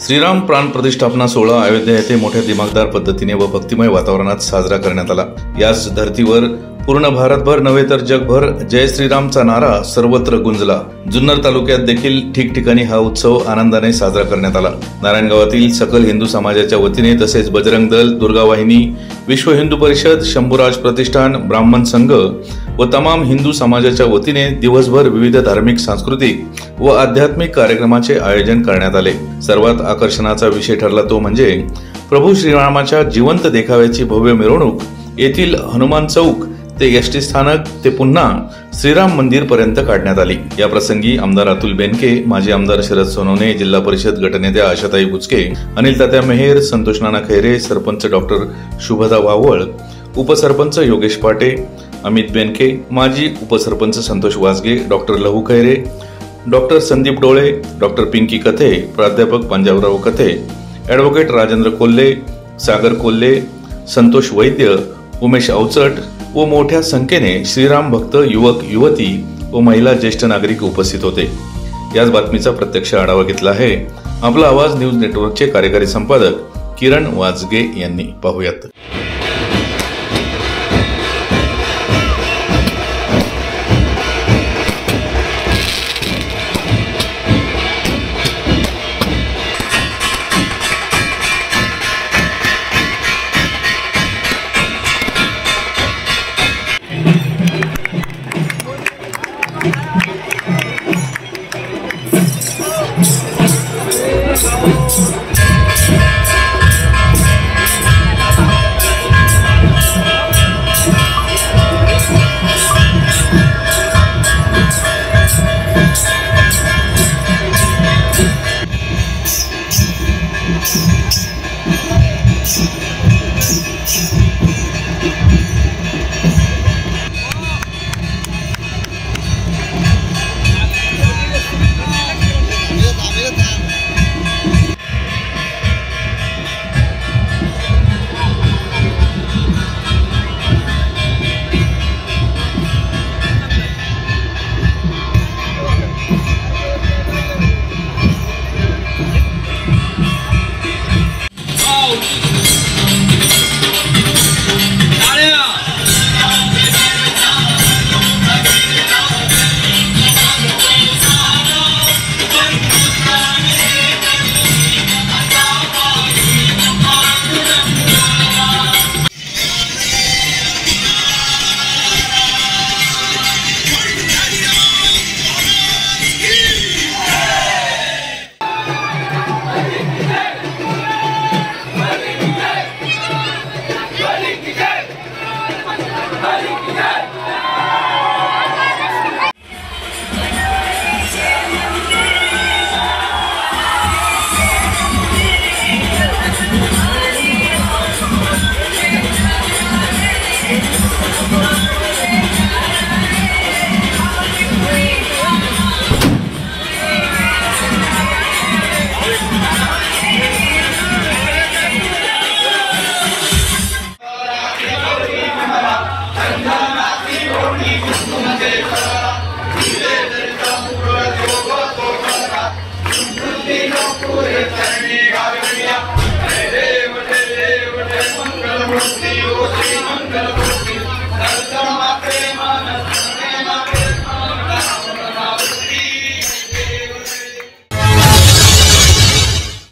श्रीराम प्राण प्रतिष्ठापना सोहळा अयोध्या येथे मोठ्या दिमागदार पद्धतीने व भक्तिमय वातावरणात साजरा करण्यात आला। याच धर्तीवर पूर्ण भारतभर नव्हे तर जगभर जय श्रीरामचा नारा सर्वत्र गुंजला। जुन्नर तालुक्यात देखील ठिकठिकाणी हा उत्सव आनंदाने साजरा करण्यात आला। नारायणगावातील सकल हिंदू समाजाच्या वतीने तसेच बजरंग दल, दुर्गा वाहिनी, विश्व हिंदू परिषद, शंभूराज प्रतिष्ठान, ब्राह्मण संघ व तमाम हिंदू समाजाच्या वतीने दिवसभर विविध धार्मिक, सांस्कृतिक व आध्यात्मिक कार्यक्रमाचे आयोजन करण्यात आले। सर्वात आकर्षणाचा विषय ठरला तो म्हणजे प्रभू श्रीरामाच्या जिवंत देखाव्याची भव्य मिरवणूक येथील हनुमान चौक ते एसटी स्थानक ते पुन्हा श्रीराम मंदिर पर्यंत काढण्यात आली। या प्रसंगी आमदार अतुल बेनके, माजी आमदार शरद सोनवणे, जिल्हा परिषद गटनेत्या आशाताई बुचके, अनिल तात्या मेहेर, संतोष नाना खैरे, सरपंच डॉक्टर शुभदा वावळ, उपसरपंच योगेश पाटे, अमित बेनके, माजी उपसरपंच संतोष वासगे, डॉक्टर लहू खैरे, डॉक्टर संदीप डोळे, डॉक्टर पिंकी कथे, प्राध्यापक पंजाबराव कथे, ॲडव्होकेट राजेंद्र कोल्हे, सागर कोल्हे, संतोष वैद्य, उमेश अवचट व मोठ्या संख्येने श्रीराम भक्त युवक युवती व महिला ज्येष्ठ नागरिक उपस्थित होते। याच बातमीचा प्रत्यक्ष आढावा घेतला आहे आपला आवाज न्यूज नेटवर्कचे कार्यकारी संपादक किरण वाजगे यांनी। पाहूयात।